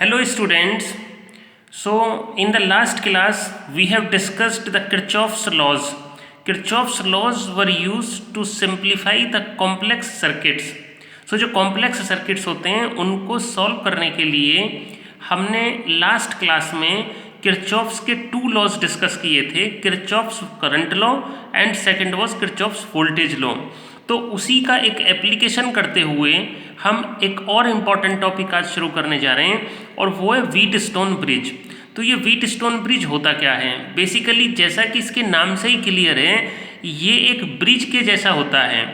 Hello students. So in the last class we have discussed the Kirchhoff's laws. Kirchhoff's laws were used to simplify the complex circuits. So जो complex circuits होते हैं उनको solve करने के लिए हमने last class में Kirchhoff's के टू लॉज डिस्कस किए थे, Kirchhoff's current law and second was Kirchhoff's voltage law. तो उसी का एक एप्लीकेशन करते हुए हम एक और इम्पॉर्टेंट टॉपिक आज शुरू करने जा रहे हैं और वो है व्हीटस्टोन ब्रिज। तो ये व्हीटस्टोन ब्रिज होता क्या है? बेसिकली जैसा कि इसके नाम से ही क्लियर है, ये एक ब्रिज के जैसा होता है।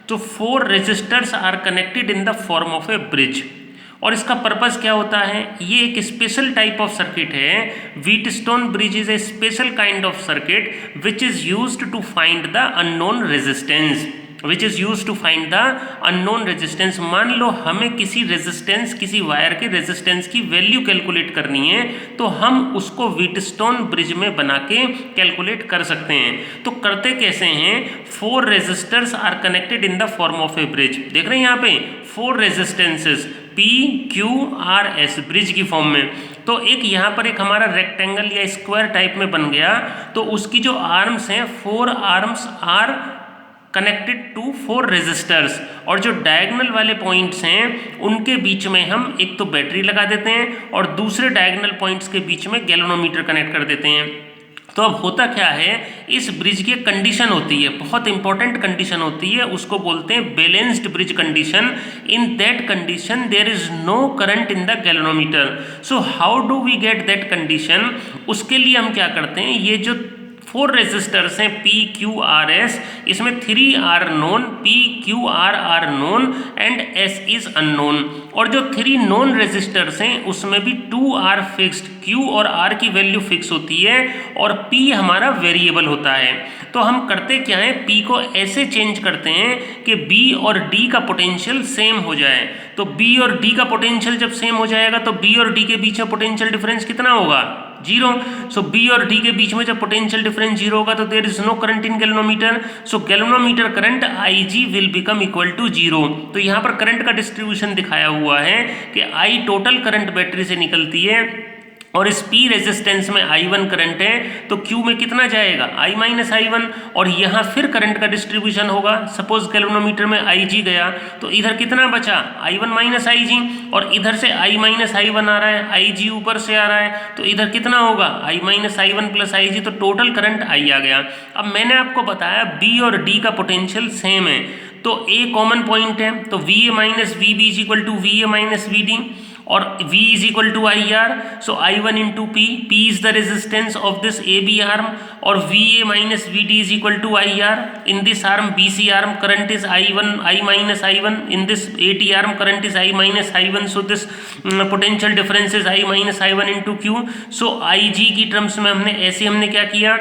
तो 4 resistors are connected in the form of a bridge. और इसका पर्पस क्या होता है? ये एक स्पेशल टाइप ऑफ सर्किट है। Wheatstone bridge is a special kind of circuit which is used to find the unknown resistance. मान लो हमें किसी रेजिस्टेंस, किसी वायर के रेजिस्टेंस की वैल्यू कैलकुलेट करनी है, तो हम उसको व्हीटस्टोन ब्रिज में बना के कैलकुलेट कर सकते हैं। तो करते कैसे हैं? 4 resistors are connected in the form of a bridge. देख रहे हैं यहाँ पे 4 resistances P, Q, R, S bridge की फॉर्म में। तो एक यहाँ पर एक हमारा रेक्टेंगल या स्क्वायर टाइप में बन गया। तो उसकी जो आर्म्स हैं, 4 arms are connected to 4 resistors, और जो डायगोनल वाले पॉइंट्स हैं उनके बीच में हम एक तो बैटरी लगा देते हैं और दूसरे डायगोनल पॉइंट्स के बीच में गैल्वेनोमीटर कनेक्ट कर देते हैं। तो अब होता क्या है, इस ब्रिज की कंडीशन होती है, बहुत इंपॉर्टेंट कंडीशन होती है, उसको बोलते हैं balanced bridge condition. In that condition there is no current in the galvanometer. So how do we get that condition? उसके लिए हम क्या करते हैं, ये जो 4 रेजिस्टर्स हैं P, Q, R, S, इसमें 3 are known, P, Q, R are known and S is unknown. और जो 3 नॉन रेजिस्टर्स हैं उसमें भी 2 आर फिक्स्ड, Q और R की वैल्यू फिक्स होती है और P हमारा वेरिएबल होता है। तो हम करते क्या है, P को ऐसे चेंज करते हैं कि B और D का पोटेंशियल सेम हो जाए। तो B और D का पोटेंशियल जब सेम हो जाएगा तो B और D के बीच में पोटेंशियल डिफरेंस कितना होगा? 0। सो B और D के बीच में जब पोटेंशियल डिफरेंस 0 होगा तो there is no current in galvanometer. So galvanometer current Ig will become equal to 0। तो यहाँ पर करंट का डिस्ट्रीब्यूशन दिखाया हुआ है कि I टोटल करंट बैटरी से निकलती है और इस P रेजिस्टेंस में I1 करंट है, तो Q में कितना जाएगा? I minus I1। और यहाँ फिर करंट का डिस्ट्रीब्यूशन होगा। सपोज गैल्वेनोमीटर में Ig गया तो इधर कितना बचा? I1 माइनस Ig, और इधर से I माइनस I1 आ रहा है, Ig ऊपर से आ रहा है, तो इधर कितना होगा? I minus I1 plus Ig, तो टोटल करंट I आ गया। अब मैंने आपको बताया B और D का पोटेंशियल सेम है, तो A कॉमन पॉइंट है, तो VA minus VB is equal to VA minus VD, और V is equal to IR, so I1 into P is the resistance of this AB arm, और VA minus VD is equal to IR. In this arm BC arm current is I minus I1, in this AT arm current is I minus I1, so this potential difference is I minus I1 into Q. So IG की terms में हमने क्या किया,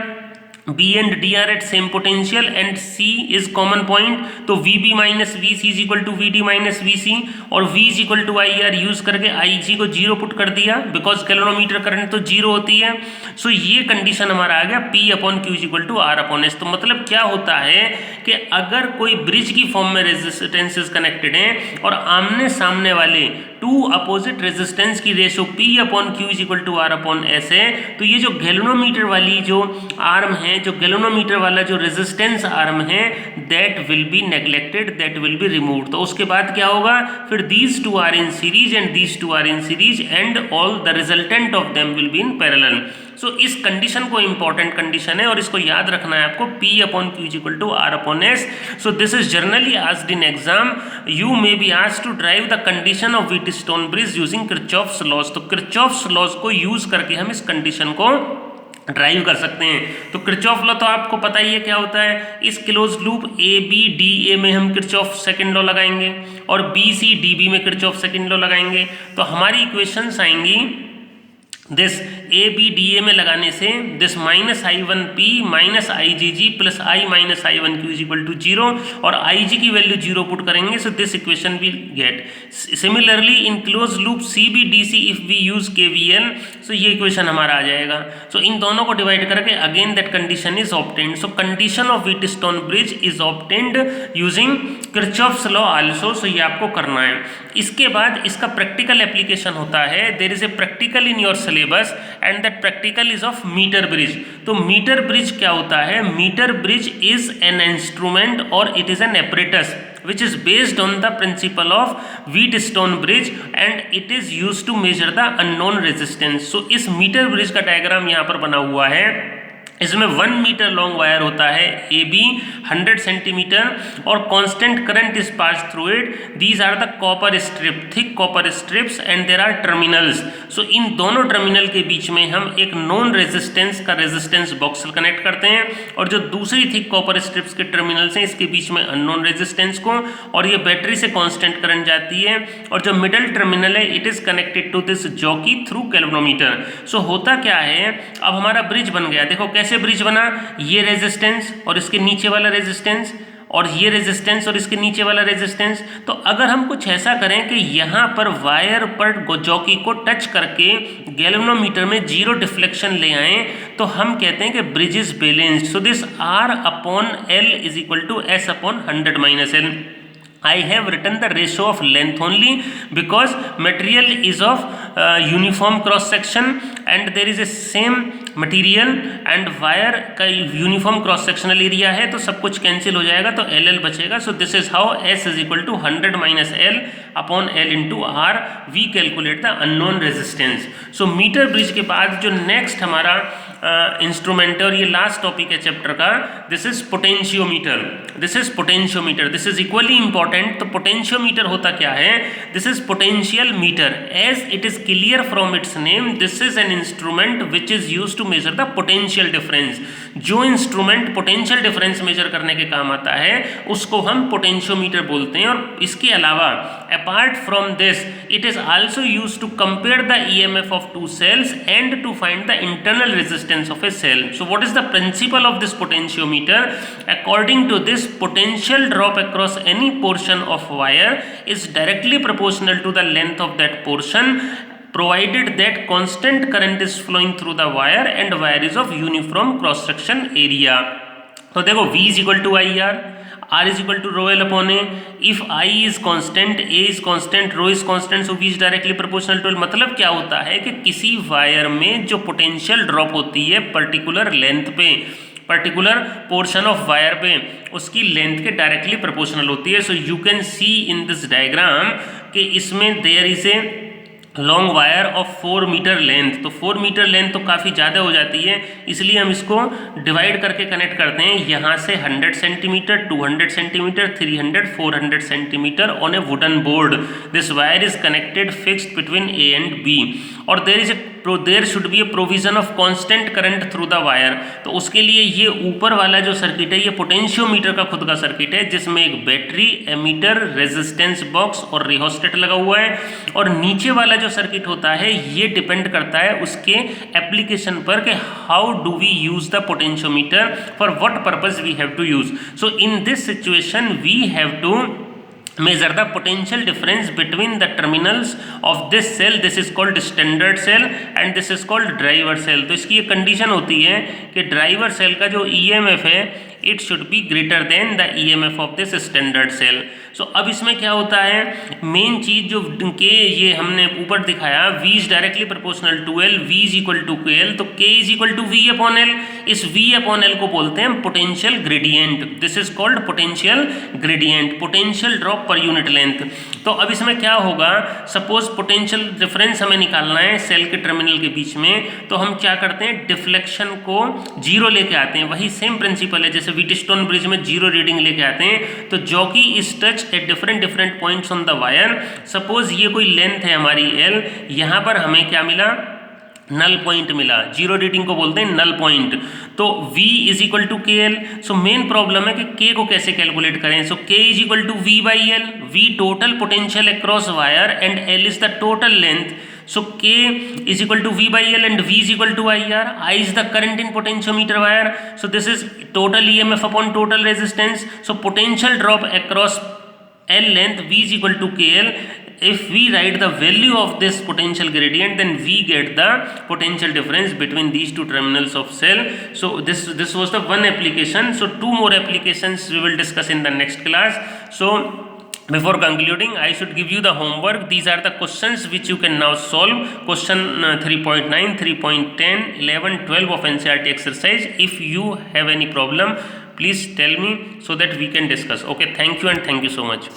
B and D are at same potential and C is common point, तो VB minus VC is equal to VD minus VC, और V is equal to IR use करके IG को 0 put कर दिया, बिकॉज गैल्वेनोमीटर करंट तो 0 होती है। सो ये कंडीशन हमारा आ गया P upon Q is equal to R upon S। तो मतलब क्या होता है कि अगर कोई ब्रिज की फॉर्म में रेजिस्टेंसेस कनेक्टेड हैं और आमने सामने वाले 2 अपोजिट रेजिस्टेंस की ratio P upon Q is equal to R upon S है, तो ये जो गैल्वेनोमीटर वाली जो आर्म है, जो गैल्वेनोमीटर वाला जो रेजिस्टेंस आर्म है, that will be neglected, that will be removed. तो उसके बाद क्या होगा, फिर these 2 are in series and these 2 are in series and all the resultant of them will be in parallel. So इस कंडीशन को important condition है और इसको याद रखना है आपको, P upon Q is equal to R upon S। So this is generally asked in exam. You may be asked to derive the condition of Wheatstone bridge using Kirchhoff's laws. तो Kirchhoff's laws को use करके हम इस condition को drive कर सकते हैं। तो किरचॉफ लॉ तो आपको पता ही है क्या होता है। इस क्लोज लूप ABDA में हम किरचॉफ सेकंड लॉ लगाएंगे और BCDB में किरचॉफ सेकंड लॉ लगाएंगे, तो हमारी इक्वेशंस आएंगी this A B D A में लगाने से this minus I one P minus I G G plus I minus I one Q is equal to zero, और आई जी की वैल्यू जीरो पुट करेंगे, so this equation will get. Similarly in close loop C B D C if we use K V L, so ये equation हमारा आ जाएगा। सो इन दोनों को डिवाइड करके again that condition is obtained. So condition of Wheatstone bridge is obtained using Kirchhoff's law also. So ये आपको करना है। इसके बाद इसका प्रैक्टिकल एप्लीकेशन होता है। There is a practical in your syllabus and that practical is of meter bridge. तो मीटर ब्रिज क्या होता है? Meter bridge is an instrument और it is an apparatus which is based on the principle of Wheatstone bridge and it is used to measure the unknown resistance। so इस metre bridge का diagram यहाँ पर बना हुआ है। इसमें 1 metre long wire होता है ए बी 100 सेंटीमीटर और constant current is pass through it. These are the copper strip, thick copper strips and there are terminals. So इन दोनों टर्मिनल के बीच में हम एक नॉन रेजिस्टेंस का रेजिस्टेंस बॉक्स कनेक्ट करते हैं और जो दूसरी थिक कॉपर स्ट्रिप्स के टर्मिनल्स हैं इसके बीच में अननोन रेजिस्टेंस को, और ये बैटरी से कांस्टेंट करंट जाती है, और जो मिडल टर्मिनल है it is connected to this jockey through galvanometer. So होता क्या है, अब हमारा ब्रिज बन गया। देखो कैसे ब्रिज बना, ये रेजिस्टेंस और इसके नीचे वाला रेजिस्टेंस और ये रेजिस्टेंस और इसके नीचे वाला रेजिस्टेंस। तो अगर हम कुछ ऐसा करें कि यहाँ पर वायर पर जॉकी को टच करके गैल्वेनोमीटर में जीरो डिफ्लेक्शन ले आएं तो हम कहते हैं कि bridge is balanced. So this R upon L is equal to S upon 100 minus L। I have written the ratio of length only because material is of uniform cross section and there is a same material and wire का uniform cross sectional area है, तो सब कुछ cancel हो जाएगा तो L L बचेगा। So this is how S is equal to 100 minus L upon L into R we calculate the unknown resistance. So meter bridge के बाद जो नेक्स्ट हमारा इंस्ट्रूमेंट है और ये लास्ट टॉपिक है चैप्टर का, this is potentiometer. This is potentiometer, this is equally important. तो पोटेंशियोमीटर होता क्या है? This is potential meter. As it is clear from its name, this is an instrument which is use to measure the potential difference. जो instrument potential difference measure करने के काम आता है उसको हम पोटेंशियोमीटर बोलते हैं। और इसके अलावा apart from this it is also use to compare the EMF of two cells and to find the internal resistance of a cell. So what is the principle of this potentiometer? According to this, potential drop across any portion of wire is directly proportional to the length of that portion, provided that constant current is flowing through the wire and wire is of uniform cross section area. तो देखो V is equal to IR, R is equal to rho L upon A. If I is constant, A is constant, rho is constant, so V is directly proportional to L। मतलब क्या होता है कि किसी wire में जो potential drop होती है पर्टिकुलर लेंथ पे, पर्टिकुलर पोर्शन ऑफ वायर पे, उसकी लेंथ के डायरेक्टली प्रोपोर्शनल होती है। So you can see in this diagram कि इसमें there is a long wire of 4 metre length. तो 4 मीटर लेंथ तो काफ़ी ज़्यादा हो जाती है, इसलिए हम इसको डिवाइड करके कनेक्ट करते हैं। यहाँ से 100 centimetre, 200 centimetre, 300, 400 centimetre on a wooden board. This wire is connected fixed between A and B और there should be a provision of constant current through the wire. तो उसके लिए ये ऊपर वाला जो सर्किट है ये पोटेंशियोमीटर का खुद का सर्किट है, जिसमें एक बैटरी, एमीटर, रेजिस्टेंस बॉक्स और रिहोस्टेट लगा हुआ है। और नीचे वाला जो सर्किट होता है ये डिपेंड करता है उसके एप्लीकेशन पर कि how do we use the potentiometer, for what purpose we have to use. So in this situation we have to measure the potential difference between the terminals of this cell. This is called standard cell and this is called driver cell। तो इसकी ये condition होती है कि driver cell का जो EMF है it should be greater than the EMF of this standard cell. So अब इसमें क्या होता है, मेन चीज जो के ये हमने ऊपर दिखाया, V is directly proportional to L, V is equal to KL, तो K is equal to V upon L। इस V अपॉन L को बोलते हैं potential gradient. This is called potential gradient, potential drop per unit length. तो अब इसमें क्या होगा, सपोज पोटेंशियल डिफरेंस हमें निकालना है सेल के टर्मिनल के बीच में, तो हम क्या करते हैं, डिफ्लेक्शन को जीरो लेके आते हैं। वही सेम प्रिंसिपल है जैसे व्हीटस्टोन ब्रिज में जीरो रीडिंग लेके आते हैं। तो jockey is touch at different points on the wire. Suppose ये कोई लेंथ है हमारी L, यहाँ पर हमें क्या मिला, नल पॉइंट मिला। जीरो रीडिंग को बोलते हैं नल पॉइंट। तो V is equal to KL। So main problem है कि K को कैसे कैलकुलेट करें। So K is equal to V by L। V total potential across wire and L is the total length. So K is equal to V by L and V is equal to IR. I is the current in potentiometer wire. So this is total EMF upon total resistance. So potential drop across L length V is equal to KL. If we write the value of this potential gradient, then we get the potential difference between these two terminals of cell. So this was the one application. So two more applications we will discuss in the next class. So before concluding, I should give you the homework. These are the questions which you can now solve. Question 3.9, 3.10, 11, 12 of NCERT exercise. If you have any problem, please tell me so that we can discuss. Okay, thank you and thank you so much.